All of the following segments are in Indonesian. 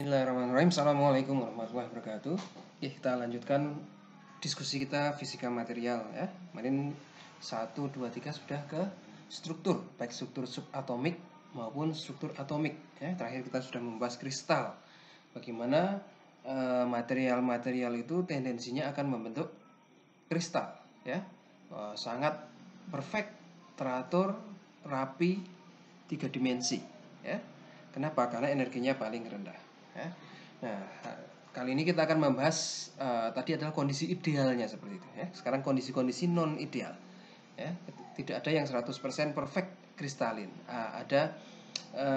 Bismillahirrahmanirrahim. Assalamualaikum warahmatullahi wabarakatuh. Oke, kita lanjutkan diskusi kita fisika material ya. Kemarin 1, 2, 3 sudah ke struktur, baik struktur subatomik maupun struktur atomik ya. Terakhir kita sudah membahas kristal. Bagaimana material-material itu tendensinya akan membentuk kristal ya. Sangat perfect, teratur, rapi, 3 dimensi ya. Kenapa? Karena energinya paling rendah. Ya. Nah, kali ini kita akan membahas tadi adalah kondisi idealnya seperti itu. Ya. Sekarang kondisi-kondisi non ideal. Ya. Tidak ada yang 100% perfect kristalin. Ada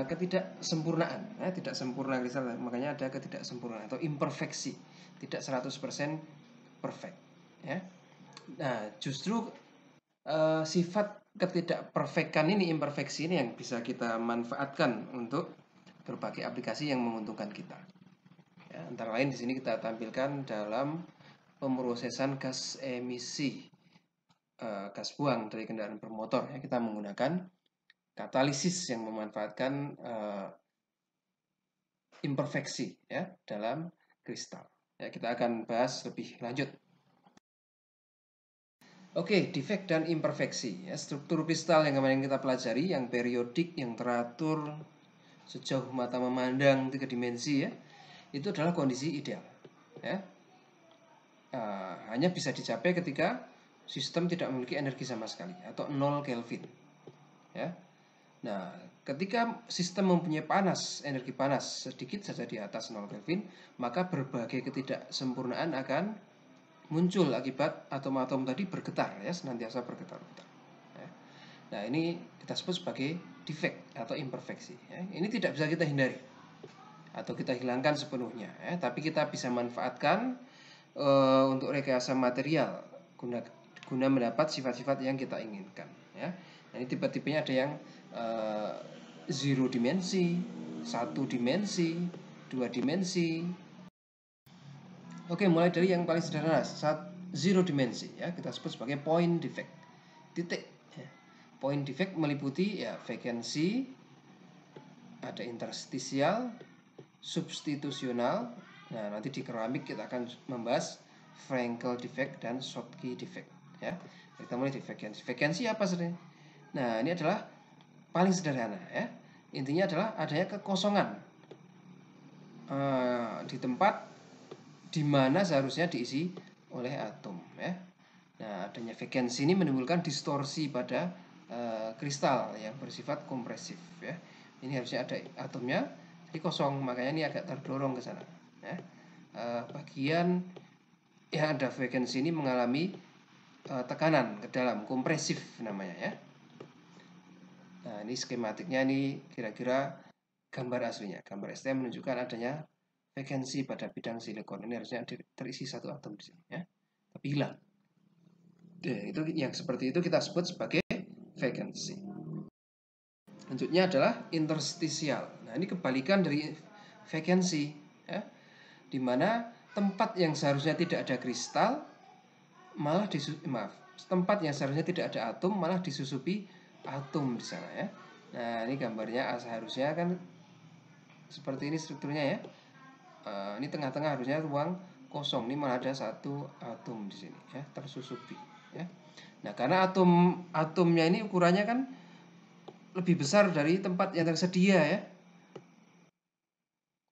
ketidaksempurnaan. Ya. Tidak sempurna kristal, makanya ada ketidaksempurnaan atau imperfeksi. Tidak 100% perfect. Ya. Nah, justru sifat ketidakperfekan ini, imperfeksi ini yang bisa kita manfaatkan untuk berbagai aplikasi yang menguntungkan kita. Ya, antara lain di sini kita tampilkan dalam pemrosesan gas emisi gas buang dari kendaraan bermotor. Ya, kita menggunakan katalisis yang memanfaatkan imperfeksi ya dalam kristal. Ya, kita akan bahas lebih lanjut. Oke, defek dan imperfeksi. Ya, struktur kristal yang kemarin kita pelajari, yang periodik, yang teratur, sejauh mata memandang 3 dimensi ya, itu adalah kondisi ideal ya. Hanya bisa dicapai ketika sistem tidak memiliki energi sama sekali atau 0 Kelvin ya. Nah, ketika sistem mempunyai energi panas sedikit saja di atas 0 Kelvin, maka berbagai ketidaksempurnaan akan muncul akibat atom-atom tadi bergetar ya, senantiasa bergetar-getar ya. Nah, ini kita sebut sebagai defect atau imperfeksi ya. Ini tidak bisa kita hindari atau kita hilangkan sepenuhnya ya, tapi kita bisa manfaatkan untuk rekayasa material guna mendapat sifat-sifat yang kita inginkan ya. Nah, ini tipe-tipenya ada yang 0 dimensi, 1 dimensi, 2 dimensi. Oke, mulai dari yang paling sederhana, 0 dimensi ya, kita sebut sebagai point defect, titik ya. Point defect meliputi ya vacancy, ada interstisial, substitusional. Nah, nanti di keramik kita akan membahas Frankel defect dan Schottky defect ya. Kita mulai di vacancy. Vacancy apa sebenarnya? Nah, ini adalah paling sederhana ya. Intinya adalah adanya kekosongan di tempat di mana seharusnya diisi oleh atom ya. Nah, adanya vacancy ini menimbulkan distorsi pada kristal yang bersifat kompresif ya. Ini harusnya ada atomnya, jadi kosong, makanya ini agak terdorong ke sana ya. Bagian yang ada vacancy ini mengalami tekanan ke dalam, kompresif namanya ya. Nah, ini skematiknya, ini kira-kira gambar aslinya. Gambar STM menunjukkan adanya vacancy pada bidang silikon. Ini harusnya terisi 1 atom di sini ya, tapi hilang. Itu yang seperti itu kita sebut sebagai vacancy. Selanjutnya adalah interstisial. Nah, ini kebalikan dari vacancy ya, di mana tempat yang seharusnya tidak ada kristal malah tempat yang seharusnya tidak ada atom malah disusupi atom di sana ya. Nah, ini gambarnya seharusnya kan seperti ini strukturnya ya. Ini tengah-tengah harusnya ruang kosong, ini malah ada 1 atom di sini ya, tersusupi ya. Nah, karena atomnya ini ukurannya kan lebih besar dari tempat yang tersedia ya,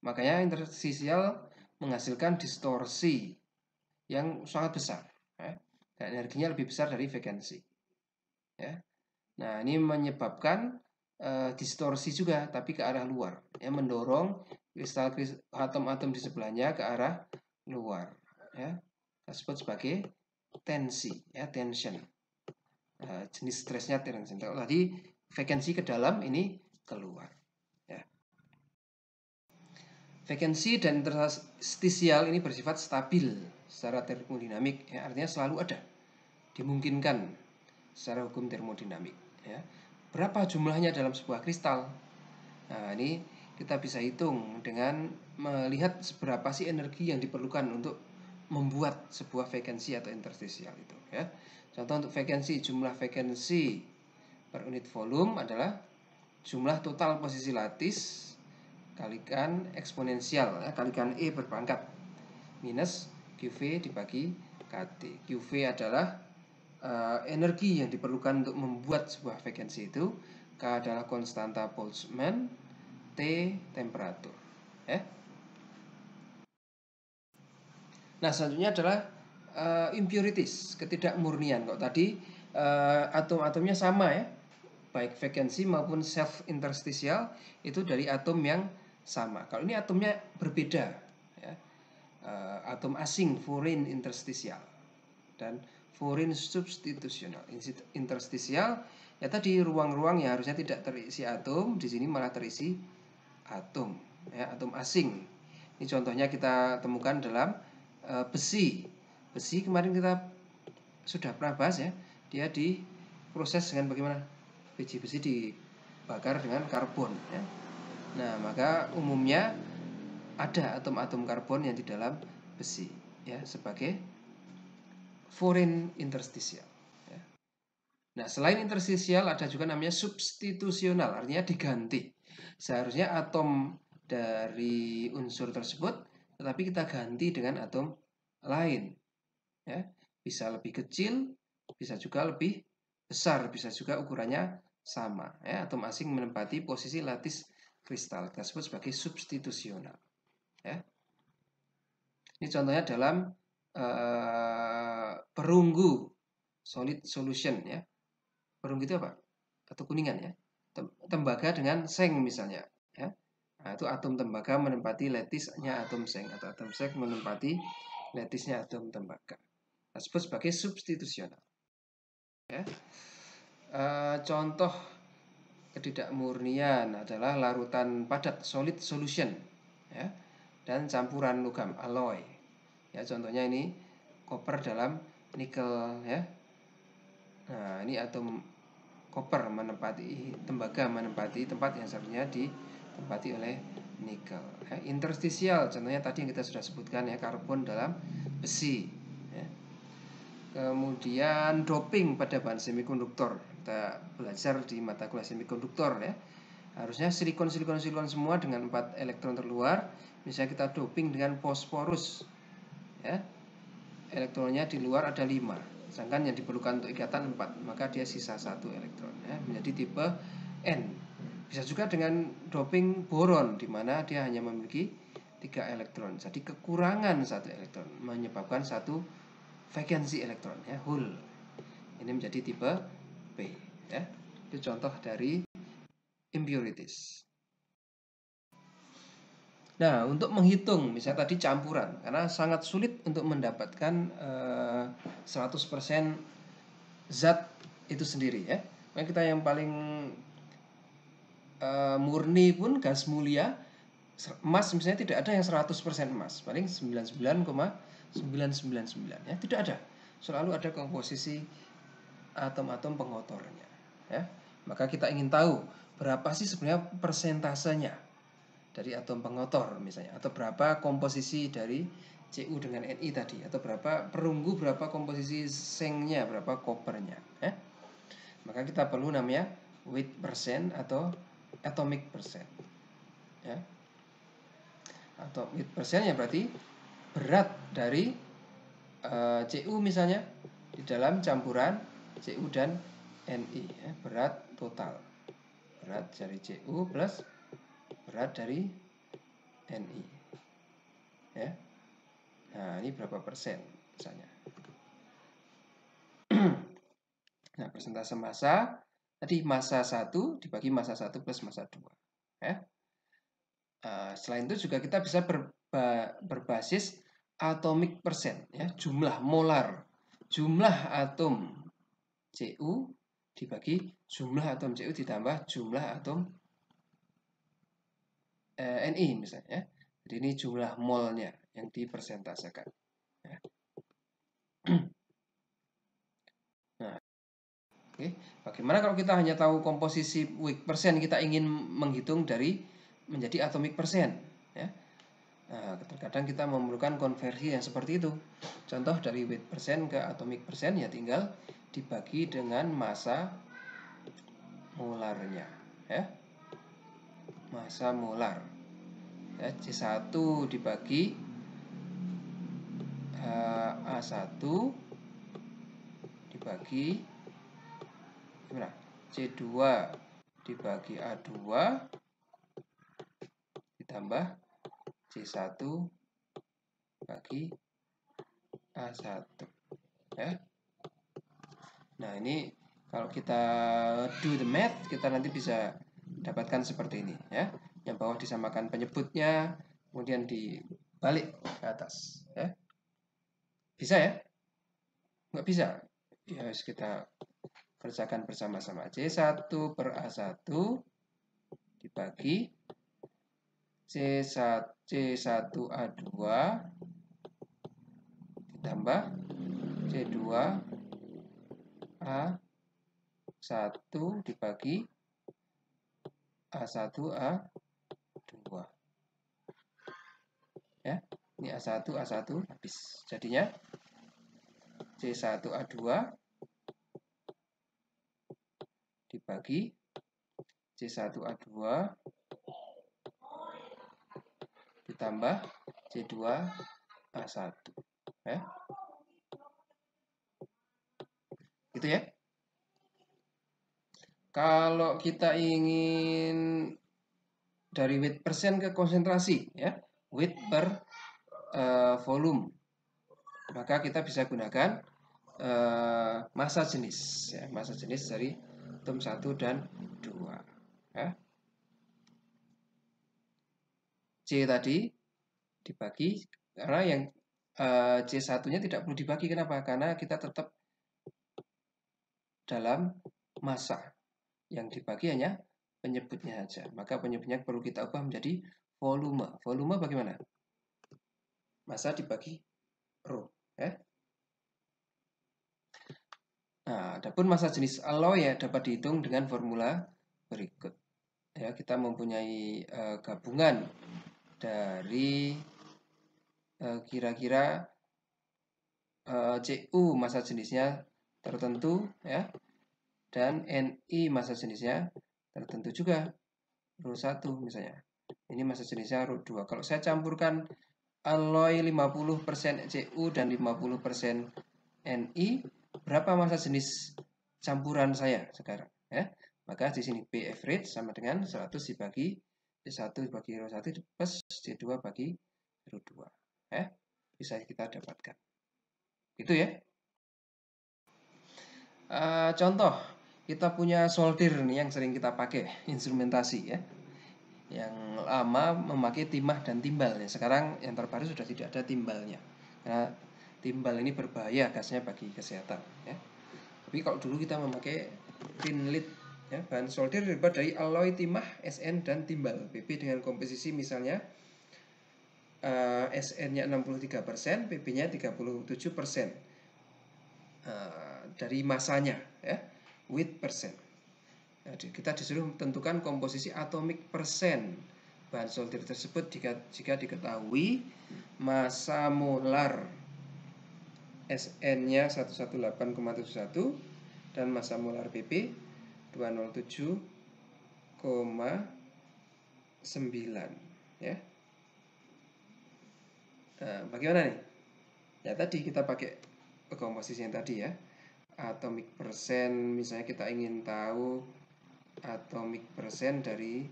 makanya interstisial menghasilkan distorsi yang sangat besar ya, dan energinya lebih besar dari vacancy ya. Nah, ini menyebabkan distorsi juga, tapi ke arah luar ya, mendorong kristal atom-atom di sebelahnya ke arah luar ya. Kita sebut sebagai tensi ya, tension. Jenis stresnya tension. Tadi vacancy ke dalam, ini keluar ya. Vacancy dan interstisial ini bersifat stabil secara termodinamik ya, artinya selalu ada, dimungkinkan secara hukum termodinamik ya. Berapa jumlahnya dalam sebuah kristal? Nah, ini kita bisa hitung dengan melihat seberapa sih energi yang diperlukan untuk membuat sebuah vacancy atau interstisial itu ya. Contoh untuk vacancy, jumlah vacancy per unit volume adalah jumlah total posisi lattice kalikan eksponensial, ya, kalikan E berpangkat minus QV dibagi KT. QV adalah energi yang diperlukan untuk membuat sebuah vacancy itu. K adalah konstanta Boltzmann, T temperatur. Ya. Nah, selanjutnya adalah impurities, ketidakmurnian. Kok tadi atom-atomnya sama ya, baik vacancy maupun self interstitial itu dari atom yang sama. Kalau ini atomnya berbeda, ya. Atom asing, foreign interstitial, dan foreign substitutional. Interstitial ya tadi ruang-ruang yang harusnya tidak terisi atom, di sini malah terisi atom, ya, atom asing. Ini contohnya kita temukan dalam besi. Besi kemarin kita sudah pernah bahas ya, dia diproses dengan bagaimana? Biji-besi dibakar dengan karbon, ya. Nah, maka umumnya ada atom-atom karbon yang di dalam besi, ya, sebagai foreign interstitial. Ya. Nah, selain interstitial ada juga namanya substitusional, artinya diganti. Seharusnya atom dari unsur tersebut, tetapi kita ganti dengan atom lain. Ya, bisa lebih kecil, bisa juga lebih besar, bisa juga ukurannya sama. Ya, atom asing menempati posisi lattice kristal, kita sebut sebagai substitusional. Ya. Ini contohnya dalam perunggu solid solution, ya. Perunggu itu apa? Atau kuningan, ya. Tembaga dengan seng misalnya, ya. Nah, itu atom tembaga menempati lattice-nya atom seng, atau atom seng menempati lattice-nya atom tembaga. Kita sebut sebagai substitusional. Ya. Contoh ketidakmurnian adalah larutan padat solid solution, ya, dan campuran logam alloy. Ya, contohnya ini koper dalam nikel, ya. Nah, ini atom koper menempati tembaga menempati tempat yang seharusnya ditempati oleh nikel. Ya, interstisial contohnya tadi yang kita sudah sebutkan, ya, karbon dalam besi. Ya. Kemudian doping pada bahan semikonduktor, kita belajar di mata kuliah semikonduktor, ya. Harusnya silikon semua dengan 4 elektron terluar. Misalnya kita doping dengan fosforus, ya, elektronnya di luar ada 5, sedangkan yang diperlukan untuk ikatan 4, maka dia sisa 1 elektron, ya, menjadi tipe N. Bisa juga dengan doping boron, di mana dia hanya memiliki 3 elektron, jadi kekurangan 1 elektron menyebabkan 1 vacancy elektron, ya, hole. Ini menjadi tipe P, ya. Itu contoh dari impurities. Nah, untuk menghitung misalnya tadi campuran, karena sangat sulit untuk mendapatkan 100% zat itu sendiri, ya. Nah, kita yang paling murni pun gas mulia, emas misalnya tidak ada yang 100% emas, paling 99,999, ya, tidak ada. Selalu ada komposisi atom-atom pengotornya, ya. Maka kita ingin tahu berapa sih sebenarnya persentasenya dari atom pengotor misalnya, atau berapa komposisi dari Cu dengan Ni tadi, atau berapa perunggu, berapa komposisi sengnya, berapa kopernya, ya. Maka kita perlu namanya weight percent atau atomic percent, ya. Atau weight percent ya berarti berat dari Cu misalnya di dalam campuran Cu dan Ni, ya, berat total, berat dari Cu plus berat dari Ni, ya. Nah, ini berapa persen misalnya. Nah, persentase massa tadi massa 1 dibagi massa 1 plus massa 2, ya. Selain itu juga kita bisa berbasis atomic percent, ya, jumlah molar, jumlah atom Cu dibagi jumlah atom Cu ditambah jumlah atom Ni misalnya, ya. Jadi ini jumlah molnya yang dipersentasekan, ya. Nah, oke, bagaimana kalau kita hanya tahu komposisi weight percent, kita ingin menghitung dari menjadi atomic percent, ya. Nah, terkadang kita memerlukan konversi yang seperti itu. Contoh dari weight percent ke atomic percent ya tinggal dibagi dengan massa molarnya, ya. Massa molar. Ya, C1 dibagi A1 dibagi gimana? C2 dibagi A2 ditambah C1 bagi A1 ya. Nah, ini kalau kita do the math, kita nanti bisa dapatkan seperti ini ya. Yang bawah disamakan penyebutnya, kemudian dibalik ke atas ya. Bisa ya? Nggak bisa? Ya, harus kita kerjakan bersama-sama. C1 per A1 dibagi C1A2 ditambah C2 A1 dibagi A1A2 ya. Ini A1 habis. Jadinya C1A2 dibagi C1A2 ditambah C2A1 ya. Gitu ya. Kalau kita ingin dari weight persen ke konsentrasi ya, weight per volume, maka kita bisa gunakan massa jenis ya, massa jenis dari atom 1 dan 2 ya. C tadi dibagi, karena yang C1-nya tidak perlu dibagi. Kenapa? Karena kita tetap dalam massa. Yang dibagi hanya penyebutnya saja. Maka penyebutnya perlu kita ubah menjadi volume. Volume bagaimana? Massa dibagi rho ya. Nah, adapun massa jenis alloy ya dapat dihitung dengan formula berikut. Ya, kita mempunyai gabungan dari kira-kira Cu massa jenisnya tertentu ya, dan Ni massa jenisnya tertentu juga, rho 1 misalnya. Ini massa jenisnya rho 2. Kalau saya campurkan alloy 50% Cu dan 50% Ni, berapa massa jenis campuran saya sekarang ya? Maka di sini B average sama dengan 100 dibagi C1 bagi rho 1 plus C2 bagi rho 2 ya. Bisa kita dapatkan. Itu ya. Contoh, kita punya solder nih yang sering kita pakai, instrumentasi ya. Yang lama memakai timah dan timbal ya. Sekarang yang terbaru sudah tidak ada timbalnya. Karena timbal ini berbahaya gasnya bagi kesehatan ya. Tapi kalau dulu kita memakai tin lead ya, bahan solder terbuat dari alloy timah, Sn dan timbal. Pp dengan komposisi misalnya Sn-nya 63%, Pp-nya 37%. Dari masanya ya, weight persen. Nah, kita disuruh tentukan komposisi atomic persen bahan solder tersebut jika diketahui massa molar Sn-nya 118,71 dan massa molar Pp 207,9 ya. Nah, bagaimana nih? Ya tadi kita pakai komposisi yang tadi ya. Atomic persen, misalnya kita ingin tahu atomic persen dari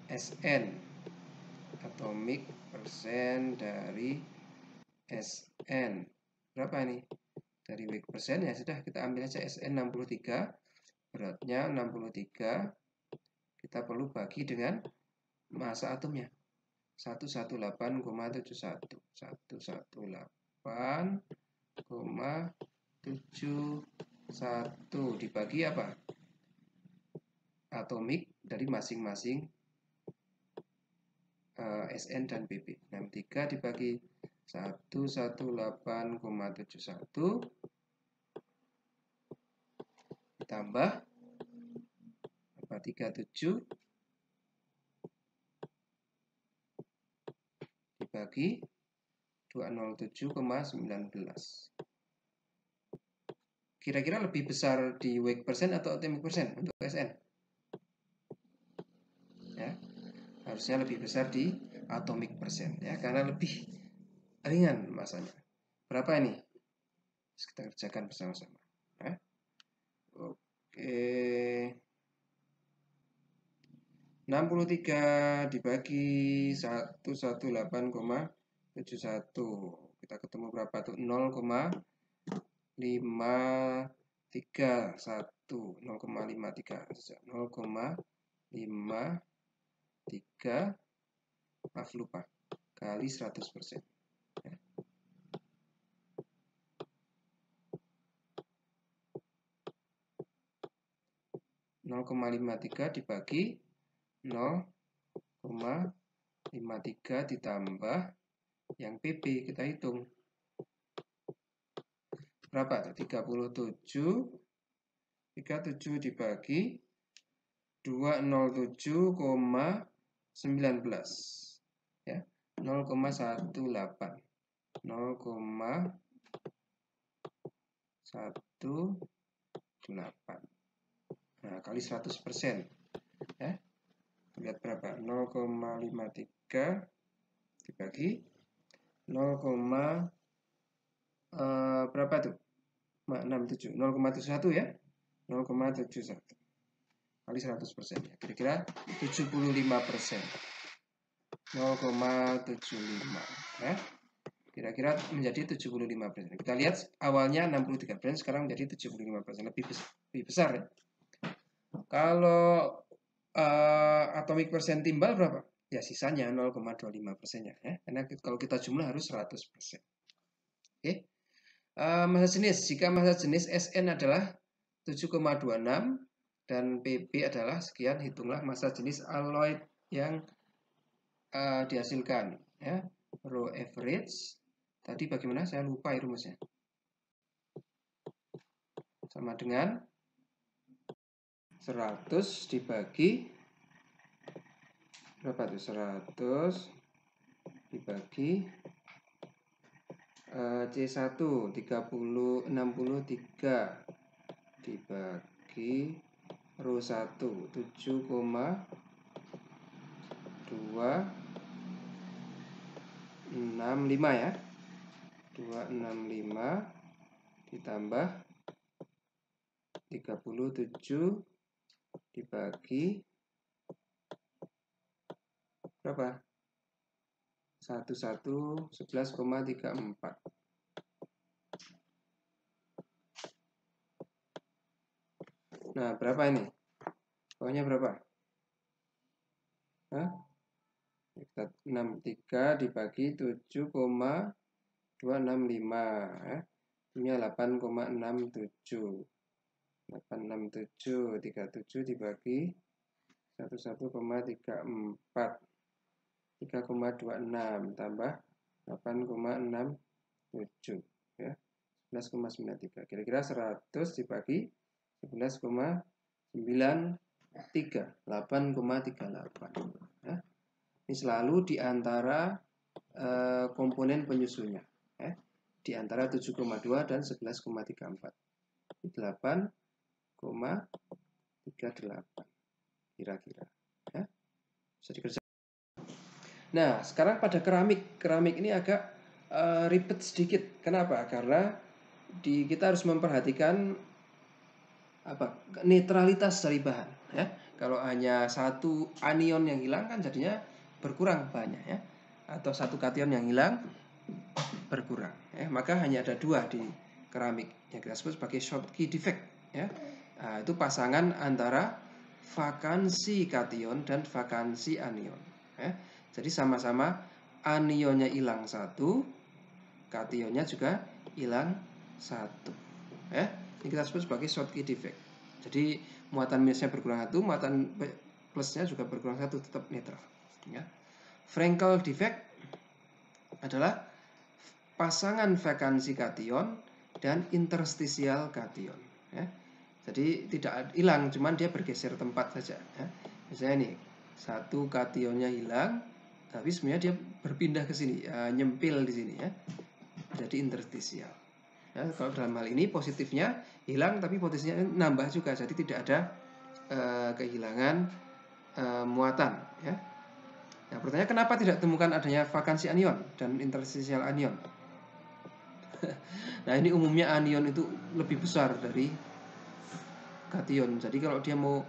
Sn. Atomic persen dari Sn. Berapa ini? Dari weight persen ya sudah, kita ambil aja Sn 63. Beratnya 63. Kita perlu bagi dengan massa atomnya. 118,71. 118,71 dibagi apa? Atomik dari masing-masing Sn dan Pp. 63 dibagi 118,71 ditambah 37 dibagi 207,19. Kira-kira lebih besar di weight persen atau atomic persen untuk Sn? Ya, harusnya lebih besar di atomic persen ya, karena lebih ringan masanya. Berapa ini? Kita kerjakan bersama-sama. Oke. 63 dibagi 118,71. Kita ketemu berapa tuh? 0,531. 0,53. Maaf lupa. Kali 100%. 0,53 dibagi 0,53 ditambah yang PP kita hitung. Berapa? 37 dibagi 207,19 ya. 0,18. 0,18. Nah, kali 100% ya. Lihat berapa? 0,53 dibagi 0, berapa tuh? 0,71 ya. 0,71 kali 100% ya. Kira-kira 75%. 0,75 ya. Kira-kira menjadi 75%. Kita lihat awalnya 63%, sekarang menjadi 75%. Lebih besar ya. Kalau atomic persen timbal berapa? Ya sisanya 0,25%-nya ya. Karena kalau kita jumlah harus 100%. Oke. Massa jenis, jika massa jenis Sn adalah 7,26 dan Pb adalah sekian, hitunglah massa jenis alloy yang dihasilkan ya. Rho average tadi bagaimana? Saya lupa ya rumusnya. Sama dengan 100 dibagi berapa tuh? 100 dibagi C1 63 dibagi Rho 1 7,265 ya. 265 ditambah 37 dibagi berapa? 11,34. Nah, berapa ini? Pokoknya berapa? 63 dibagi 7,265 ya. Ini 8,67. 867 37 dibagi 11,34. 3,26 tambah 8,67 ya. 11,93. Kira-kira 100 dibagi 11,93. 8,38 ya. Ini selalu di antara komponen penyusunnya ya. Di antara 7,2 dan 11,34. 8,38 kira-kira ya. Bisa dikerjakan. Nah, sekarang pada keramik. Keramik ini agak ribet sedikit. Kenapa? Karena kita harus memperhatikan netralitas dari bahan ya. Kalau hanya satu anion yang hilang kan jadinya berkurang banyak ya. Atau satu kation yang hilang berkurang ya. Maka hanya ada 2 di keramik yang kita sebut sebagai Schottky defect ya. Nah, itu pasangan antara vakansi kation dan vakansi anion ya. Jadi sama-sama anionnya hilang 1, kationnya juga hilang 1 ya. Ini kita sebut sebagai Schottky defect. Jadi muatan minusnya berkurang 1, muatan plusnya juga berkurang 1, tetap netral ya. Frankel defect adalah pasangan vakansi kation dan interstisial kation ya. Jadi tidak hilang, cuman dia bergeser tempat saja ya. Misalnya nih, satu kationnya hilang, tapi sebenarnya dia berpindah ke sini, nyempil di sini ya. Jadi interstisial. Ya, kalau dalam hal ini positifnya hilang, tapi potensinya nambah juga, jadi tidak ada kehilangan muatan ya. Nah, pertanyaan kenapa tidak temukan adanya vakansi anion dan interstitial anion? Nah, ini umumnya anion itu lebih besar dari kation. Jadi kalau dia mau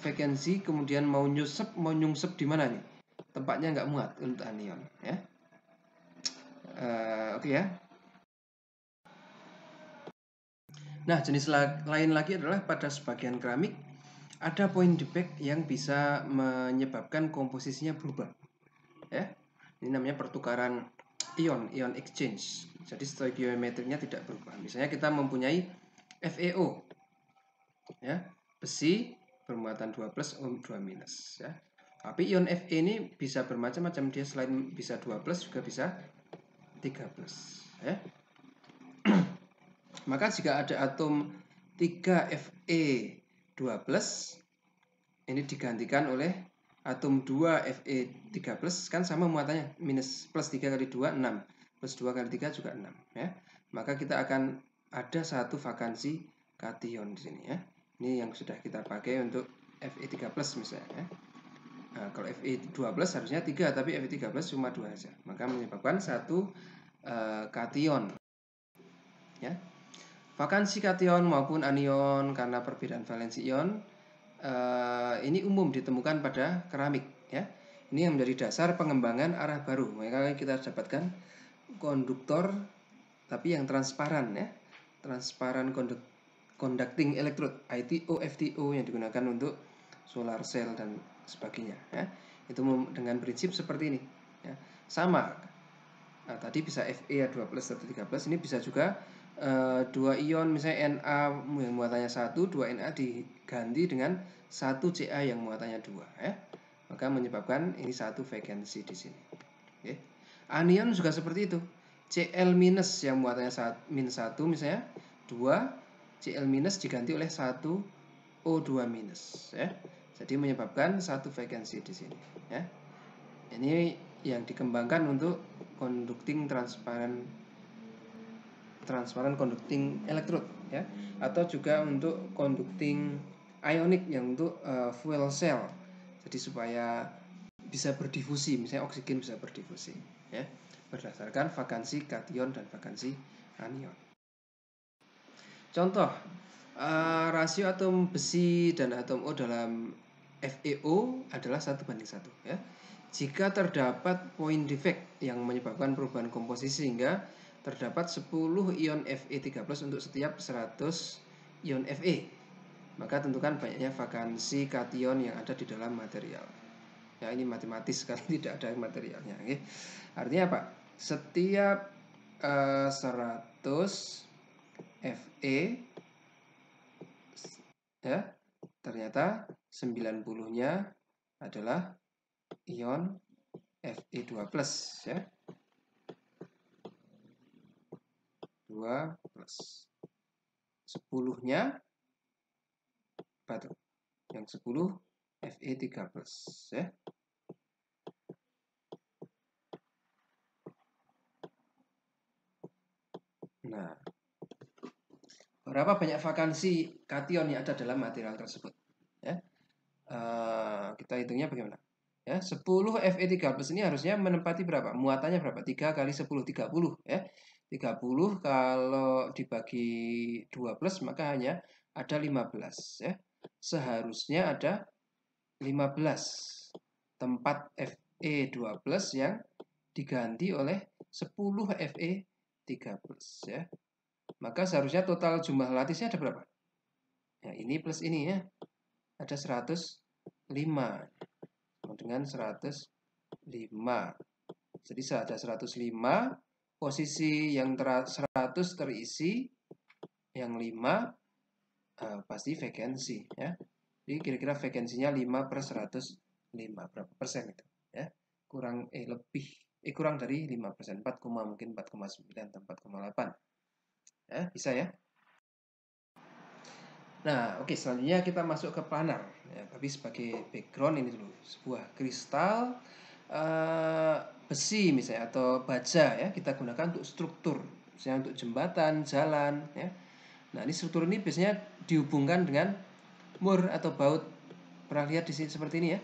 vakansi kemudian mau nyungsep di mana nih? Tempatnya nggak muat untuk anion, ya. Oke ya. Nah, jenis lain lagi adalah pada sebagian keramik ada point defect yang bisa menyebabkan komposisinya berubah. Ya, ini namanya pertukaran ion exchange. Jadi stoichiometrinya tidak berubah. Misalnya kita mempunyai FeO, ya, besi bermuatan 2 plus O 2 minus, ya. Tapi ion Fe ini bisa bermacam-macam, dia selain bisa 2 plus juga bisa 3 plus, ya. Maka jika ada atom 3Fe2+, ini digantikan oleh atom 2Fe3+, kan sama muatannya, minus plus 3 kali 2, 6. Plus 2 kali 3 juga 6. Ya. Maka kita akan ada satu vakansi kation di sini. Ya. Ini yang sudah kita pakai untuk Fe3+ misalnya. Ya. Nah, kalau Fe2+ harusnya 3, tapi Fe3+ cuma 2 saja. Maka menyebabkan satu kation. Ya. Vakansi kation maupun anion karena perbedaan valensi ion ini umum ditemukan pada keramik, ya. Ini yang menjadi dasar pengembangan arah baru. Maka kita dapatkan konduktor tapi yang transparan, ya. Transparan conducting electrode ITO FTO yang digunakan untuk solar cell dan sebagainya, ya. Itu dengan prinsip seperti ini, ya. Sama. Nah, tadi bisa Fe2+ atau 3+, ini bisa juga 2 ion misalnya Na yang muatannya 1, 2 Na diganti dengan 1 Ca yang muatannya 2, ya. Maka menyebabkan ini satu vakansi di sini. Oke. Anion juga seperti itu. Cl- yang muatannya minus 1 misalnya 2 Cl- diganti oleh 1 O2-, ya. Jadi menyebabkan satu vakansi di sini, ya. Ini yang dikembangkan untuk conducting transparent conducting electrode, ya, atau juga untuk conducting ionic yang untuk fuel cell. Jadi supaya bisa berdifusi, misalnya oksigen bisa berdifusi, ya, berdasarkan vakansi kation dan vakansi anion. Contoh, rasio atom besi dan atom O dalam FeO adalah 1:1, ya. Jika terdapat point defect yang menyebabkan perubahan komposisi sehingga terdapat 10 ion Fe3+ untuk setiap 100 ion Fe, maka tentukan banyaknya vakansi kation yang ada di dalam material. Ya, ini matematis sekali, tidak ada materialnya. Okay. Artinya apa? Setiap 100 Fe, ya, ternyata 90-nya adalah ion Fe2+, ya. 2+. 10-nya apa tuh? Yang 10 Fe3+, ya. Nah, berapa banyak vakansi kation yang ada dalam material tersebut, ya. Kita hitungnya bagaimana? Ya, 10 Fe3+ ini harusnya menempati berapa? Muatannya berapa? 3 kali 10, 30, ya. 30 kalau dibagi 12 maka hanya ada 15, ya. Seharusnya ada 15 tempat Fe2+ yang diganti oleh 10 Fe3+, ya. Maka seharusnya total jumlah lattisnya ada berapa? Ya, ini plus ini, ya. Ada 105 dengan 105. Jadi ada 105, posisi yang 100 terisi, yang 5 pasti vakansi, ya. Jadi kira-kira vakansinya 5/105, berapa persen itu, ya? Kurang dari 5%, 4, mungkin 4,9 atau 4,8. Ya, bisa ya. Nah, oke, selanjutnya kita masuk ke planar, ya. Tapi sebagai background ini dulu, sebuah kristal besi misalnya atau baja, ya, kita gunakan untuk struktur, misalnya untuk jembatan, jalan, ya. Nah, ini struktur ini biasanya dihubungkan dengan mur atau baut. Pernah lihat di sini seperti ini, ya.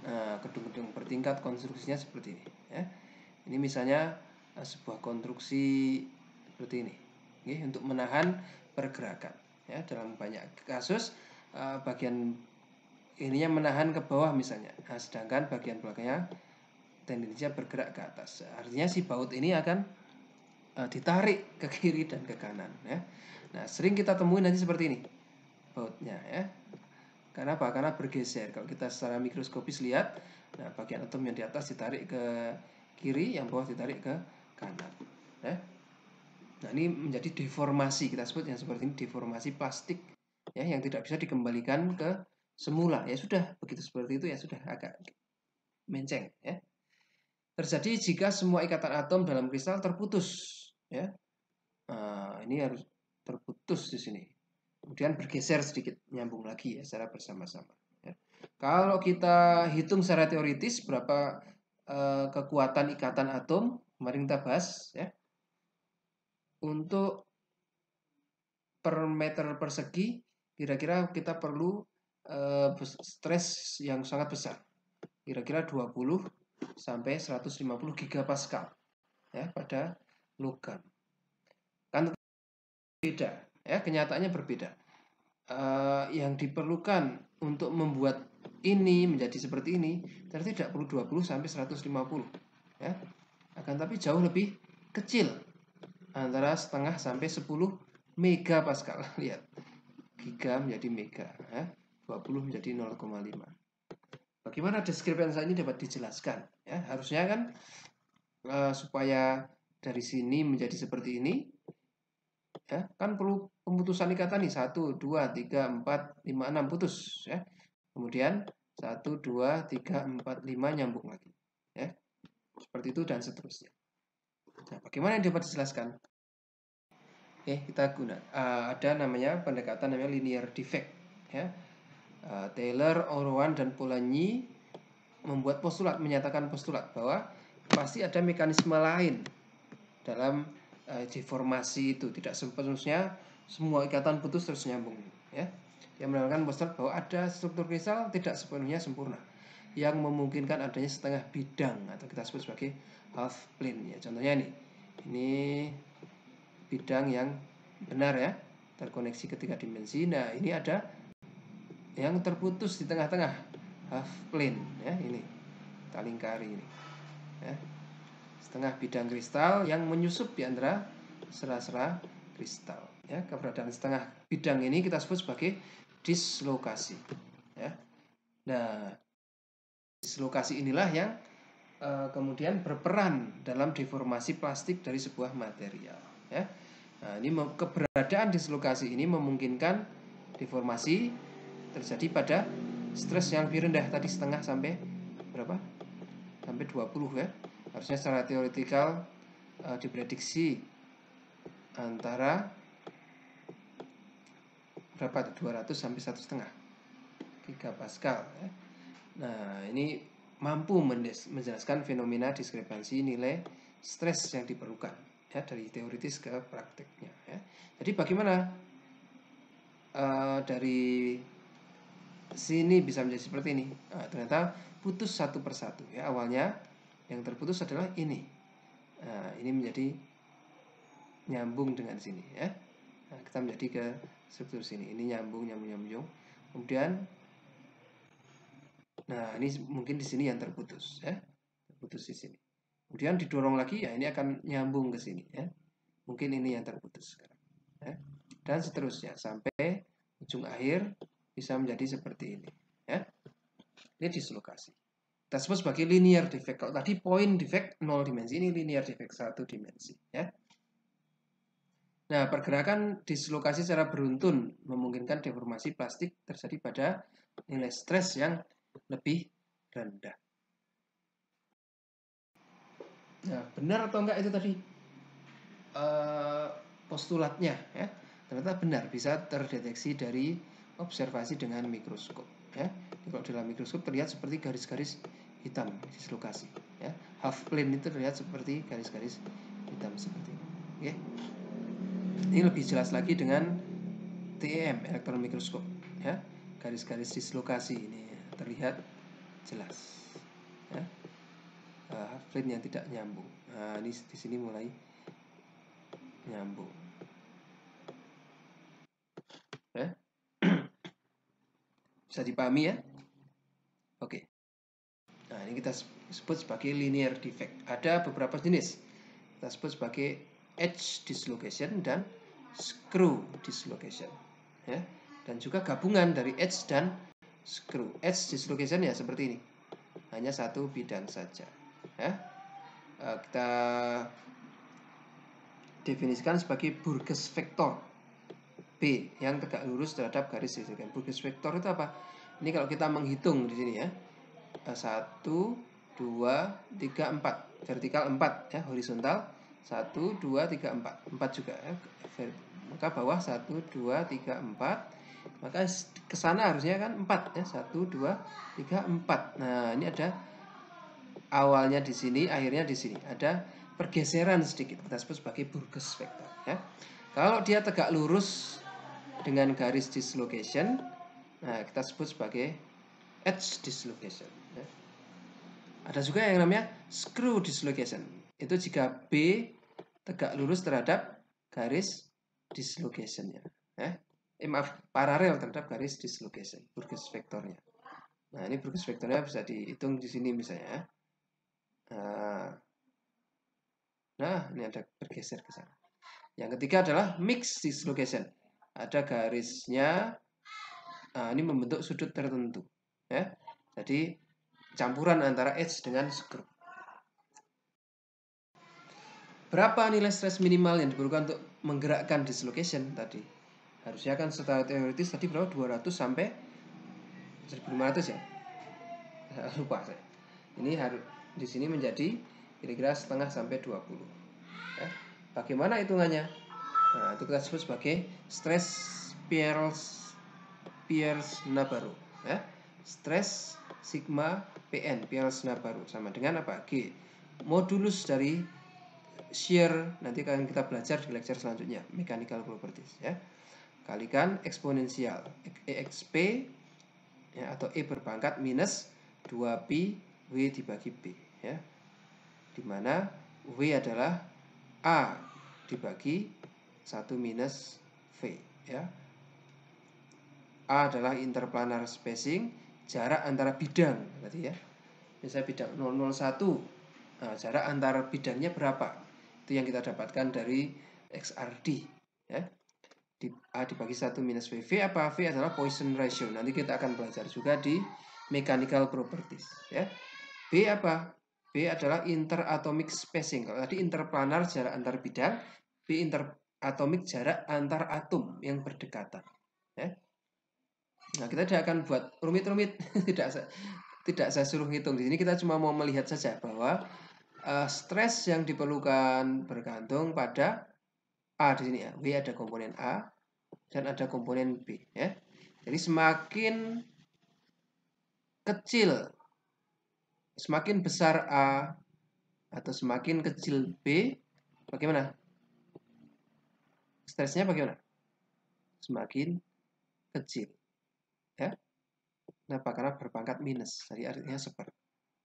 Nah, gedung-gedung bertingkat konstruksinya seperti ini ya. Ini misalnya sebuah konstruksi seperti ini, oke, untuk menahan pergerakan ya. Dalam banyak kasus bagian ininya menahan ke bawah misalnya, nah, sedangkan bagian belakangnya tendensinya bergerak ke atas. Artinya si baut ini akan ditarik ke kiri dan ke kanan ya. Nah, sering kita temui nanti seperti ini bautnya ya. Karena apa? Karena bergeser. Kalau kita secara mikroskopis lihat, nah bagian atom yang di atas ditarik ke kiri, yang bawah ditarik ke kanan ya. Nah, ini menjadi deformasi, kita sebut yang seperti ini deformasi plastik ya, yang tidak bisa dikembalikan ke semula. Ya sudah, begitu seperti itu ya sudah agak menceng ya. Terjadi jika semua ikatan atom dalam kristal terputus ya. Nah, ini harus terputus di sini. Kemudian bergeser sedikit, nyambung lagi ya secara bersama-sama ya. Kalau kita hitung secara teoritis berapa kekuatan ikatan atom, kemarin kita bahas ya. Untuk per meter persegi kira-kira kita perlu stres yang sangat besar. Kira-kira 20 sampai 150 gigapascal ya pada logam. Kan beda ya, kenyataannya berbeda. Yang diperlukan untuk membuat ini menjadi seperti ini ternyata tidak perlu 20 sampai 150 ya. Akan tapi jauh lebih kecil, antara setengah sampai 10 megapascal. Lihat, giga menjadi mega ya. 20 menjadi 0,5. Bagaimana diskrepansi ini dapat dijelaskan ya? Harusnya kan supaya dari sini menjadi seperti ini ya, kan perlu pemutusan ikatan nih, 1, 2, 3, 4, 5, 6 putus ya. Kemudian 1, 2, 3, 4, 5 nyambung lagi ya. Seperti itu dan seterusnya. Nah, bagaimana yang dapat dijelaskan? Kita guna ada namanya pendekatan namanya linear defect ya. Taylor, Orwan dan Polanyi membuat postulat, menyatakan postulat bahwa pasti ada mekanisme lain dalam deformasi itu, tidak sepenuhnya semua ikatan putus terus nyambung ya. Dia menawarkan postulat bahwa ada struktur kristal tidak sepenuhnya sempurna yang memungkinkan adanya setengah bidang atau kita sebut sebagai half plane ya. Contohnya ini bidang yang benar ya, terkoneksi ketiga dimensi. Nah, ini ada yang terputus di tengah-tengah, half plane ya, ini kita lingkari ini ya. Setengah bidang kristal yang menyusup di antara sela-sela kristal ya. Keberadaan setengah bidang ini kita sebut sebagai dislokasi ya. Nah, dislokasi inilah yang kemudian berperan dalam deformasi plastik dari sebuah material ya. Nah, ini keberadaan dislokasi ini memungkinkan deformasi terjadi pada stres yang lebih rendah tadi, setengah sampai berapa? Sampai 20 ya. Harusnya secara teoretikal diprediksi antara berapa? 200 sampai 1,5 gigapascal ya. Nah, ini mampu menjelaskan fenomena diskrepansi nilai stres yang diperlukan ya, dari teoritis ke prakteknya ya. Jadi bagaimana dari sini bisa menjadi seperti ini? Nah, ternyata putus satu persatu ya. Awalnya yang terputus adalah ini. Nah, ini menjadi nyambung dengan sini ya. Nah, kita menjadi ke struktur sini. Ini nyambung. Kemudian nah, ini mungkin di sini yang terputus ya. Terputus di sini. Kemudian didorong lagi ya, ini akan nyambung ke sini ya. Mungkin ini yang terputus sekarang ya. Dan seterusnya sampai ujung akhir bisa menjadi seperti ini ya. Ini dislokasi. Kita sebut sebagai linear defect. Kalau tadi point defect 0 dimensi, ini linear defect 1 dimensi ya. Nah, pergerakan dislokasi secara beruntun memungkinkan deformasi plastik terjadi pada nilai stres yang lebih rendah. Nah, benar atau enggak itu tadi postulatnya ya? Ternyata benar, bisa terdeteksi dari observasi dengan mikroskop ya. Kalau dalam mikroskop terlihat seperti garis-garis hitam dislokasi ya. Half plane itu terlihat seperti garis-garis hitam seperti ini. Oke. Ini lebih jelas lagi dengan TEM, elektron mikroskop ya. Garis-garis dislokasi ini terlihat jelas. Ya. Plane yang tidak nyambung. Nah, ini di sini mulai nyambung. Ya. Bisa dipahami ya? Oke. Nah, ini kita sebut sebagai linear defect. Ada beberapa jenis. Kita sebut sebagai edge dislocation dan screw dislocation. Ya. Dan juga gabungan dari edge dan screw. Edge dislocation ya seperti ini. Hanya satu bidang saja. Ya. Kita definisikan sebagai Burgess vector B yang tegak lurus terhadap garis dislocation. Burgess vector itu apa? Ini kalau kita menghitung di sini ya. 1, 2, 3, 4. Vertikal 4 ya, horizontal 1, 2, 3, 4. 4 juga ya. Maka bawah 1, 2, 3, 4. Maka ke sana harusnya kan 4 ya. 1, 2, 3, 4. Nah, ini ada awalnya di sini, akhirnya di sini. Ada pergeseran sedikit. Kita sebut sebagai Burgess vector ya. Kalau dia tegak lurus dengan garis dislocation, nah kita sebut sebagai edge dislocation ya. Ada juga yang namanya screw dislocation. Itu jika B tegak lurus terhadap garis dislocationnya ya. Maaf, paralel terhadap garis dislocation, Burgess vectornya. Nah, ini Burgess vectornya bisa dihitung di sini misalnya ya. Nah, ini ada bergeser ke sana. Yang ketiga adalah mixed dislocation. Ada garisnya. Nah, ini membentuk sudut tertentu ya. Jadi campuran antara edge dengan screw. Berapa nilai stres minimal yang diperlukan untuk menggerakkan dislocation tadi? Harusnya kan secara teoritis tadi berapa? 200 sampai 1500 ya? Lupa saya. Ini harus di sini menjadi kira-kira setengah sampai 20. Ya. Bagaimana hitungannya? Nah, itu kita sebut sebagai stress Pearce-Navarro ya. Stres sigma PN Pearce-Navarro sama dengan apa? G. Modulus dari shear, nanti akan kita belajar di lecture selanjutnya, mechanical properties ya. Kalikan eksponensial EXP ya, atau E berpangkat minus 2pi W dibagi B ya. Dimana W adalah A dibagi 1 minus V ya. A adalah interplanar spacing, jarak antara bidang tadi ya. Misalnya bidang 001. Nah, jarak antar bidangnya berapa? Itu yang kita dapatkan dari XRD ya. A dibagi 1 minus VV apa? V adalah Poisson ratio. Nanti kita akan belajar juga di mechanical properties ya. B apa? B adalah interatomic spacing. Kalau tadi interplanar jarak antar bidang, B interatomic jarak antar atom yang berdekatan ya. Nah, kita tidak akan buat rumit-rumit. tidak saya suruh hitung. Di sini kita cuma mau melihat saja bahwa stres yang diperlukan bergantung pada A di sini ya. W ada komponen A dan ada komponen B ya. Jadi semakin kecil, semakin besar A atau semakin kecil B, bagaimana? Stresnya bagaimana? Semakin kecil ya. Kenapa? Karena berpangkat minus. Jadi artinya seperti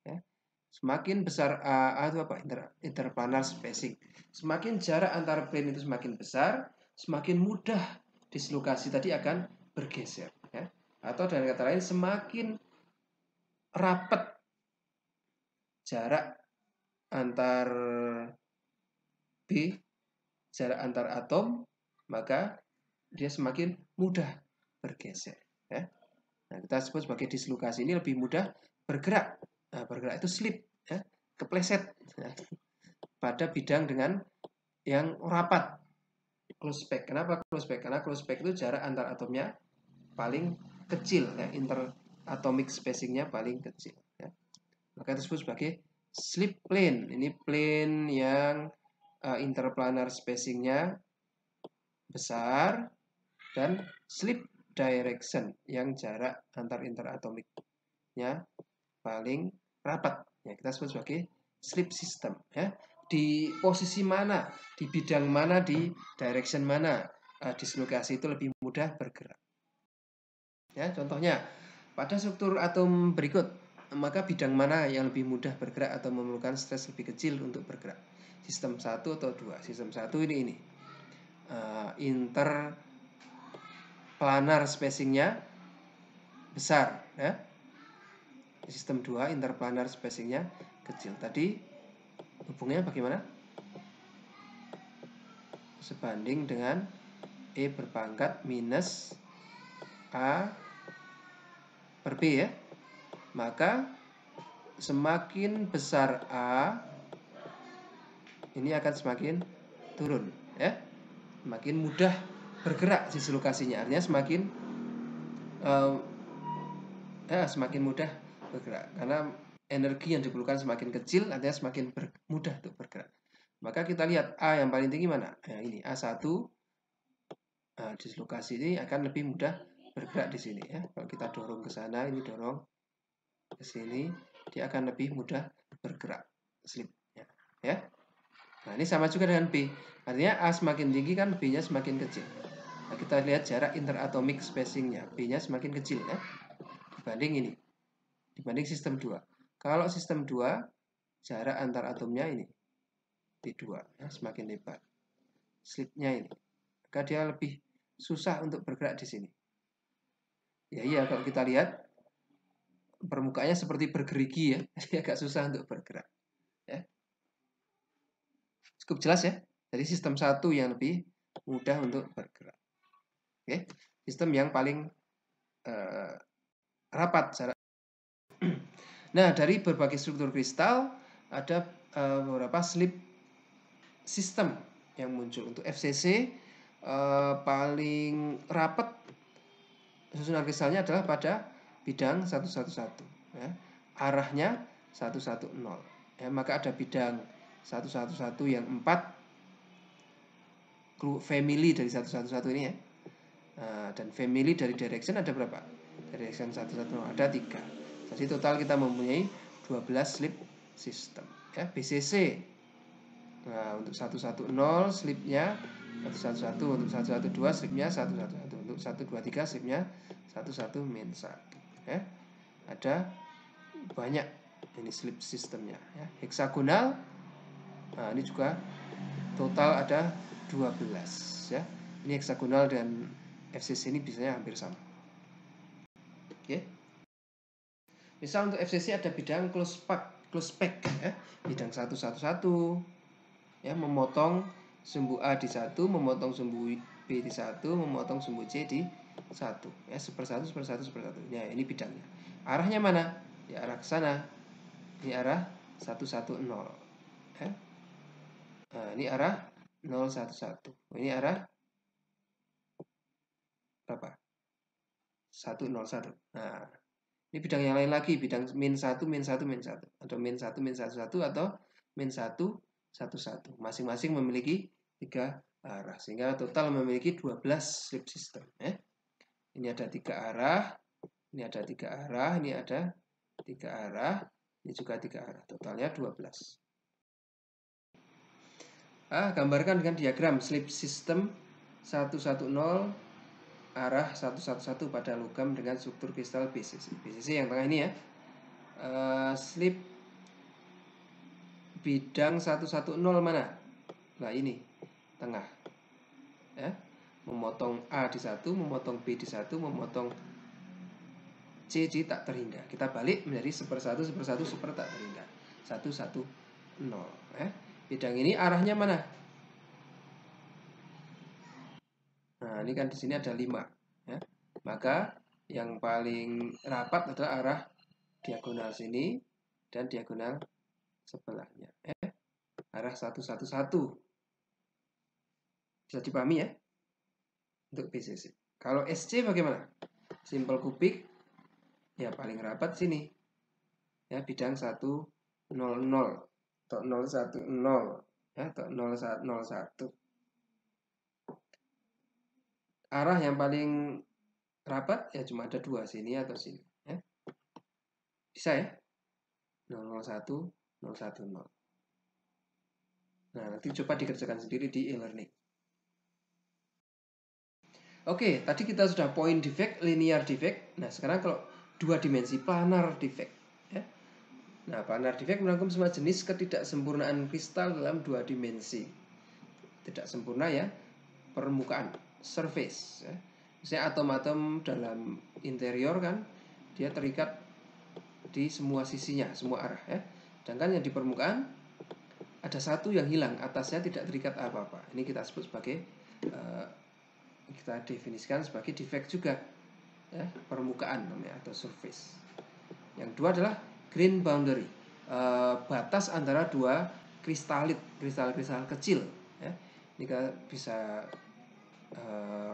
ya. Semakin besar A itu apa? Interplanar spacing. Semakin jarak antar plane itu semakin besar, semakin mudah dislokasi tadi akan bergeser ya. Atau dengan kata lain semakin rapat jarak antar B, jarak antar atom, maka dia semakin mudah bergeser ya. Nah, kita sebut sebagai dislokasi ini lebih mudah bergerak. Nah, bergerak itu slip ya, kepleset ya, pada bidang dengan yang rapat, close pack. Kenapa close pack? Karena close pack itu jarak antar atomnya paling kecil ya, interatomic spacingnya paling kecil ya. Maka itu disebut sebagai slip plane. Ini plane yang interplanar spacingnya besar dan slip direction yang jarak antar interatomiknya paling rapat ya, kita sebut sebagai slip system ya. Di posisi mana, di bidang mana, di direction mana dislokasi itu lebih mudah bergerak ya. Contohnya pada struktur atom berikut maka bidang mana yang lebih mudah bergerak atau memerlukan stres lebih kecil untuk bergerak? Sistem 1 atau 2? Sistem 1 ini. Interplanar spacingnya besar, ya. Sistem 2 interplanar spacingnya kecil. Tadi hubungannya bagaimana? Sebanding dengan E berpangkat minus A per B, ya. Maka semakin besar A, ini akan semakin turun, ya. Semakin mudah bergerak sisi lokasinya, artinya semakin mudah bergerak, karena energi yang diperlukan semakin kecil, artinya semakin mudah untuk bergerak. Maka kita lihat A yang paling tinggi mana? Nah, ini A1. Dislokasi ini akan lebih mudah bergerak di sini, ya. Kalau kita dorong ke sana, ini dorong ke sini, dia akan lebih mudah bergerak slipnya, ya. Nah, ini sama juga dengan B. Artinya A semakin tinggi kan B-nya semakin kecil. Nah, kita lihat jarak interatomic spacing-nya, B-nya semakin kecil, ya, dibanding sistem 2. Kalau sistem 2, jarak antar atomnya ini T2, ya, semakin lebar. Slipnya ini, maka dia lebih susah untuk bergerak di sini. Ya iya, kalau kita lihat permukaannya seperti bergerigi, ya, jadi agak susah untuk bergerak, ya. Cukup jelas, ya. Jadi sistem 1 yang lebih mudah untuk bergerak. Oke, sistem yang paling rapat jarak. Nah, dari berbagai struktur kristal ada beberapa slip system yang muncul. Untuk FCC paling rapat susunan kristalnya adalah pada bidang 111, ya. Arahnya 110, ya. Maka ada bidang 111 yang 4 family dari 111 ini, ya. Dan family dari direction ada berapa? Direction 110 ada 3. Jadi total kita mempunyai 12 slip system, ya. BCC. Nah, untuk 110 slipnya 111, untuk 112 slipnya 111, untuk 123 slipnya 11-1, ya. Ada banyak ini slip sistemnya, ya. Heksagonal. Nah, ini juga total ada 12, ya. Ini heksagonal dan FCC ini biasanya hampir sama. Oke. Misal untuk FCC ada bidang close pack, ya. Bidang 111, ya, memotong sumbu A di 1, memotong sumbu B di 1, memotong sumbu C di 1, ya, 1/1. Ya, ini bidangnya. Arahnya mana? Ya, arah ke sana. Ini arah 110, ya. Nah, ini arah 011. Ini arah berapa? 101. Nah, ini bidang yang lain lagi, bidang -1, -1, -1, atau -1, -11, atau -1, 11. Masing-masing memiliki 3 arah, sehingga total memiliki 12 slip system, ya. Ini ada 3 arah, ini ada 3 arah, ini ada 3 arah, ini juga 3 arah, totalnya 12. Gambarkan dengan diagram slip system 110 arah 111 pada logam dengan struktur kristal BCC. BCC yang tengah ini, ya. Slip bidang 110 mana? Nah, ini tengah, ya. Memotong A di 1, memotong B di 1, memotong C di tak terhingga. Kita balik menjadi 1/1, 1/1, tak terhingga. 110, ya. Bidang ini arahnya mana? Nah, ini kan di sini ada 5, ya. Maka yang paling rapat adalah arah diagonal sini dan diagonal sebelahnya, ya. Arah 111. Bisa dipahami, ya, untuk BCC. Kalau SC bagaimana? Simple kubik, ya, paling rapat sini, ya, bidang 100 atau 010, ya, atau 0101. Arah yang paling rapat ya cuma ada 2, sini atau sini, ya. Bisa, ya, 001, 010. Nah, nanti coba dikerjakan sendiri di e-learning. Oke, tadi kita sudah point defect, linear defect. Nah, sekarang kalau 2 dimensi planar defect, ya. Nah, planar defect merangkum semua jenis ketidaksempurnaan kristal dalam 2 dimensi. Tidak sempurna ya, permukaan, surface ya. Misalnya atom-atom dalam interior kan dia terikat di semua sisinya, semua arah ya. Sedangkan yang di permukaan ada satu yang hilang, atasnya tidak terikat apa-apa. Ini kita sebut sebagai kita definisikan sebagai defect juga ya, permukaan namanya atau surface. Yang kedua adalah grain boundary, batas antara dua kristal kecil ya. Ini kita bisa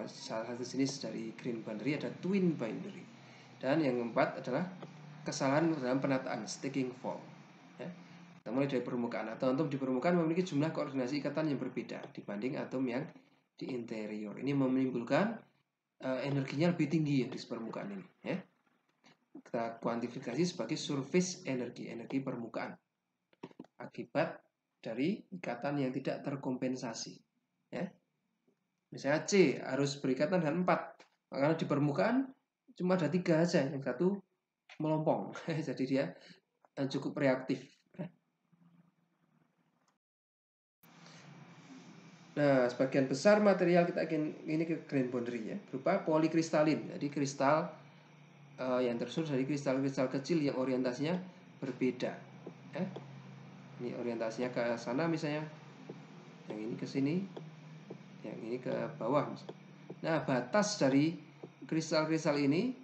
salah satu jenis dari grain boundary ada twin boundary. Dan yang keempat adalah kesalahan dalam penataan, staking fault ya. Kita mulai dari permukaan. Atom di permukaan memiliki jumlah koordinasi ikatan yang berbeda dibanding atom yang di interior. Ini menimbulkan energinya lebih tinggi ya di permukaan ini ya. Kita kuantifikasi sebagai surface energi, energi permukaan akibat dari ikatan yang tidak terkompensasi ya. Misalnya C harus berikatan dengan 4, karena di permukaan cuma ada 3 aja, yang satu melompong jadi dia cukup reaktif. Nah, sebagian besar material kita ini ke grain boundary ya, berupa polikristalin. Jadi kristal yang tersusun dari kristal-kristal kecil yang orientasinya berbeda. Ini orientasinya ke sana misalnya, yang ini ke sini, yang ini ke bawah. Nah, batas dari kristal-kristal ini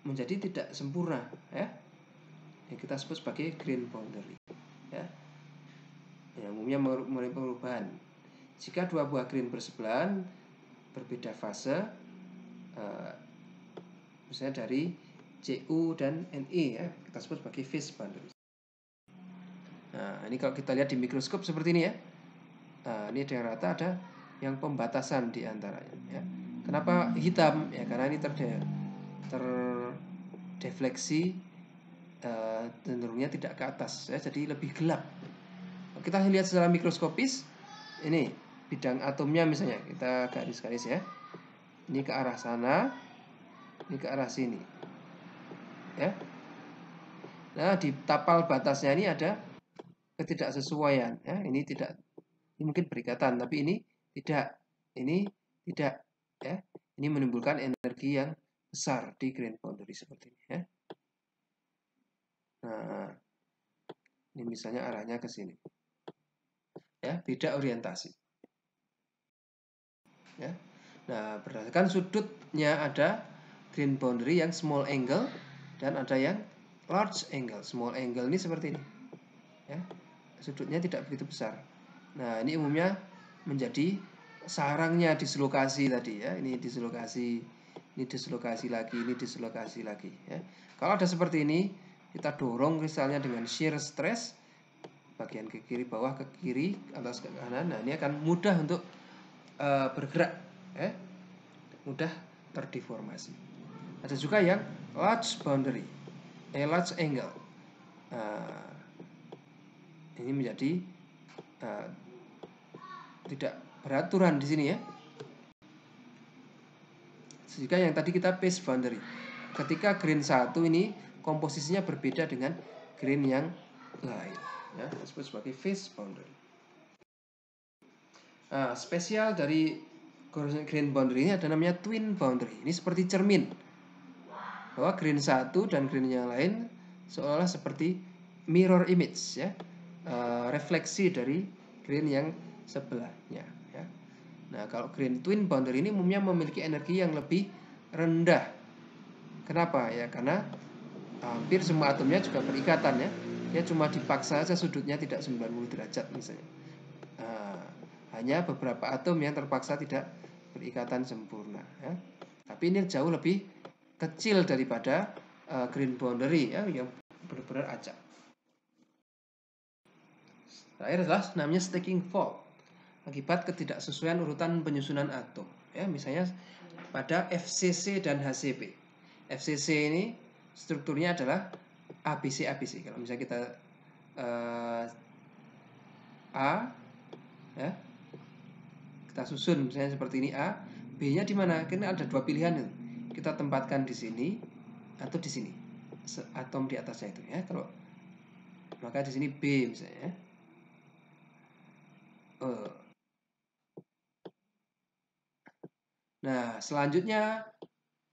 menjadi tidak sempurna ya, yang kita sebut sebagai grain boundary ya. Yang umumnya mengalami perubahan jika dua buah grain bersebelahan berbeda fase, misalnya dari Cu dan Ne ya, kita sebut sebagai phase boundary. Nah, ini kalau kita lihat di mikroskop seperti ini ya. Nah, ini dengan rata ada yang pembatasan di antaranya ya. Kenapa hitam? Ya karena ini terdefleksi, cenderungnya tidak ke atas ya, jadi lebih gelap. Kita lihat secara mikroskopis, ini bidang atomnya misalnya, kita garis-garis ya. Ini ke arah sana, ini ke arah sini ya. Nah, di tapal batasnya ini ada ketidaksesuaian ya. Ini mungkin berikatan, tapi ini tidak ya. Ini menimbulkan energi yang besar di grain boundary seperti ini ya. Nah, ini misalnya arahnya ke sini ya, beda orientasi ya. Nah, berdasarkan sudutnya ada grain boundary yang small angle dan ada yang large angle. Small angle ini seperti ini ya, sudutnya tidak begitu besar. Nah, ini umumnya menjadi sarangnya dislokasi tadi ya. Ini dislokasi, ini dislokasi lagi, ini dislokasi lagi ya. Kalau ada seperti ini, kita dorong kristalnya dengan shear stress, bagian ke kiri bawah, ke kiri, atas ke kanan. Nah, ini akan mudah untuk bergerak ya, mudah terdeformasi. Ada juga yang large boundary, large angle. Ini menjadi tidak beraturan di sini ya. Jika yang tadi kita phase boundary, ketika grain 1 ini komposisinya berbeda dengan grain yang lain ya, disebut sebagai phase boundary. Nah, spesial dari grain boundary ini ada namanya twin boundary. Ini seperti cermin, bahwa grain 1 dan grain yang lain seolah seperti mirror image ya, refleksi dari grain yang sebelahnya ya. Nah, kalau grain twin boundary ini umumnya memiliki energi yang lebih rendah. Kenapa? Ya karena hampir semua atomnya juga berikatan ya. Dia cuma dipaksa saja sudutnya tidak 90 derajat misalnya. Hanya beberapa atom yang terpaksa tidak berikatan sempurna ya. Tapi ini jauh lebih kecil daripada grain boundary ya, yang benar-benar acak. Terakhir adalah namanya staking fault, akibat ketidaksesuaian urutan penyusunan atom ya. Misalnya pada FCC dan HCP. FCC ini strukturnya adalah ABC. Kalau misalnya kita A ya, kita susun misalnya seperti ini A, B-nya di mana? Karena ada dua pilihan itu. Kita tempatkan di sini atau di sini, atom di atasnya itu ya. Kalau maka di sini B misalnya. Nah, selanjutnya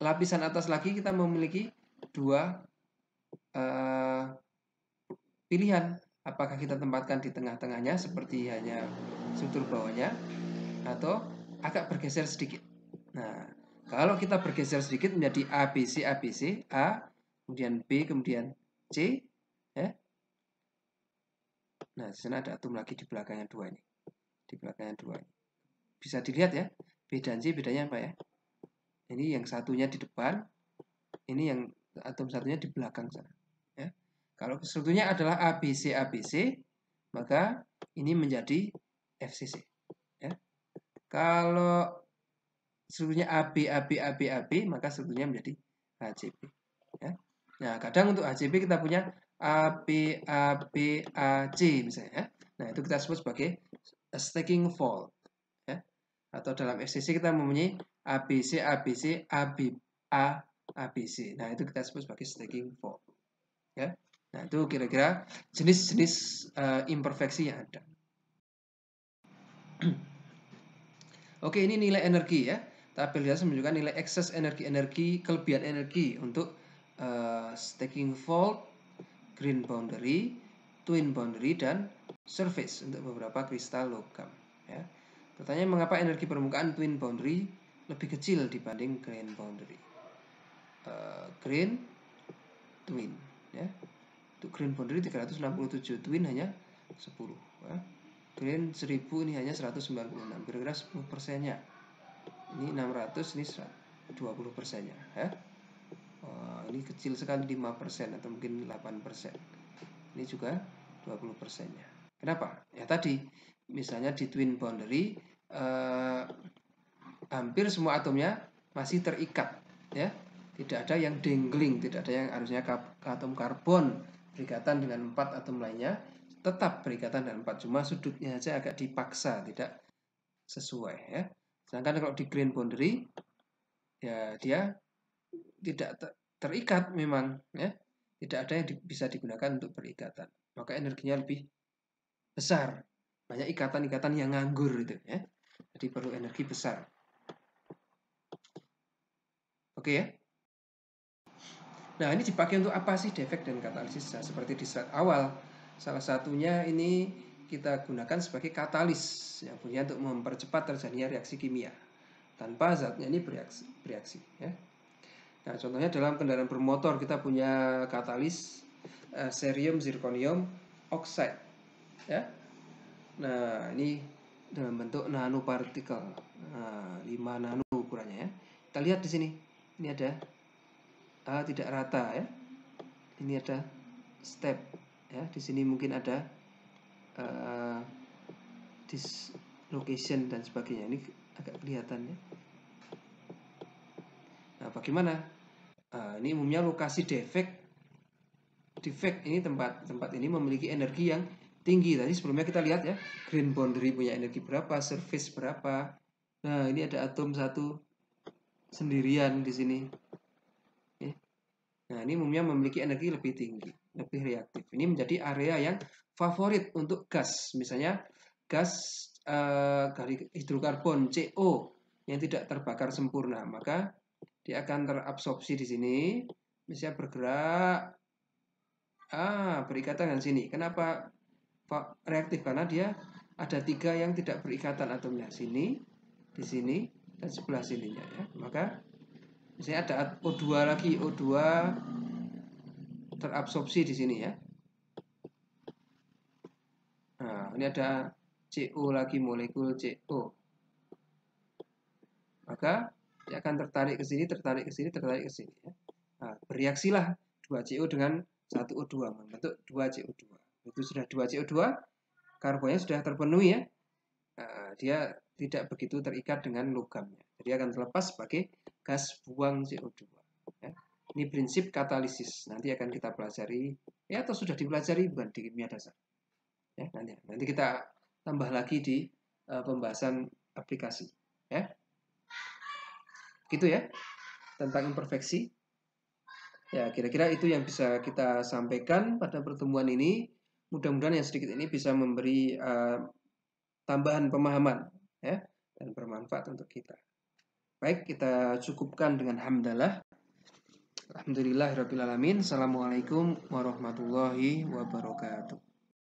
lapisan atas lagi kita memiliki dua pilihan. Apakah kita tempatkan di tengah-tengahnya seperti hanya struktur bawahnya, atau agak bergeser sedikit. Nah, kalau kita bergeser sedikit menjadi ABC, ABC, A, kemudian B, kemudian C, ya. Nah, di sana ada atom lagi di belakangnya 2 ini. Di belakangnya 2 ini. Bisa dilihat ya, B dan C bedanya apa ya? Ini yang satunya di depan, ini yang atom satunya di belakang sana. Ya. Kalau strukturnya adalah ABC, ABC, maka ini menjadi FCC. Ya. Kalau strukturnya AB, AB, AB, AB, maka strukturnya menjadi HCP. Ya. Nah, kadang untuk HCP kita punya AB, AB, AC misalnya. Ya. Nah, itu kita sebut sebagai stacking fault. Ya. Atau dalam FCC kita mempunyai ABC, ABC, AB, A, ABC. Nah, itu kita sebut sebagai stacking fault. Ya. Nah, itu kira-kira jenis-jenis imperfeksi yang ada. Oke, ini nilai energi ya. Tabel di atas menunjukkan nilai excess energi, kelebihan energi untuk stacking fault, green boundary, twin boundary, dan surface untuk beberapa kristal logam. Ya. Pertanyaan, mengapa energi permukaan twin boundary lebih kecil dibanding green boundary? Green, twin. Ya. Untuk green boundary 367, twin hanya 10. Ya. Green 1000 ini hanya 196, kira-kira 10%-nya. Ini 600, ini 20%-nya. Ya. Ini kecil sekali, 5% atau mungkin 8%. Ini juga 20%-nya. Kenapa? Ya tadi, misalnya di twin boundary hampir semua atomnya masih terikat, ya. Tidak ada yang dangling, tidak ada yang harusnya atom karbon berikatan dengan 4 atom lainnya, tetap berikatan dengan 4, cuma sudutnya saja agak dipaksa, tidak sesuai, ya. Sedangkan kalau di green boundary, ya dia tidak terikat memang, ya. Tidak ada yang bisa digunakan untuk berikatan, maka energinya lebih besar, banyak ikatan-ikatan yang nganggur itu, ya. Jadi perlu energi besar. Oke ya. Nah, ini dipakai untuk apa sih defek dan katalisis? Nah, seperti di slide awal, salah satunya ini kita gunakan sebagai katalis yang punya untuk mempercepat terjadinya reaksi kimia tanpa zatnya ini bereaksi, ya. Nah, contohnya dalam kendaraan bermotor kita punya katalis cerium zirconium oxide, ya. Nah, ini dalam bentuk nanopartikel, 5 nano ukurannya, ya. Kita lihat di sini, ini ada tidak rata, ya. Ini ada step, ya. Di sini mungkin ada dislocation dan sebagainya. Ini agak kelihatan, ya. Nah, bagaimana? Ini umumnya lokasi defek ini tempat ini memiliki energi yang tinggi. Tadi sebelumnya kita lihat ya, green boundary punya energi berapa, surface berapa. Nah, ini ada atom satu sendirian di sini. Nah, ini umumnya memiliki energi lebih tinggi, lebih reaktif. Ini menjadi area yang favorit untuk gas. Misalnya gas hidrokarbon CO yang tidak terbakar sempurna, maka dia akan terabsorpsi di sini, misalnya bergerak berikatan dengan sini. Kenapa reaktif? Karena dia ada 3 yang tidak berikatan atomnya, sini, di sini, dan sebelah sininya, ya. Maka misalnya ada O2 lagi, O2 terabsorpsi di sini, ya. Nah, ini ada CO lagi, molekul CO. Maka dia akan tertarik ke sini, tertarik ke sini, tertarik ke sini, ya. Nah, bereaksilah 2 CO dengan 1 O2 membentuk 2 CO2. Itu sudah 2 CO2, karbonnya sudah terpenuhi, ya. Nah, dia tidak begitu terikat dengan logamnya. Jadi akan terlepas sebagai gas buang CO2. Ya. Ini prinsip katalisis. Nanti akan kita pelajari, ya, atau sudah dipelajari bukan di kimia dasar. Ya, nanti kita tambah lagi di pembahasan aplikasi. Ya. Gitu ya, tentang imperfeksi. Ya, kira-kira itu yang bisa kita sampaikan pada pertemuan ini. Mudah-mudahan yang sedikit ini bisa memberi tambahan pemahaman ya dan bermanfaat untuk kita. Baik, kita cukupkan dengan hamdalah. Alhamdulillahirabbil alamin. Assalamualaikum warahmatullahi wabarakatuh.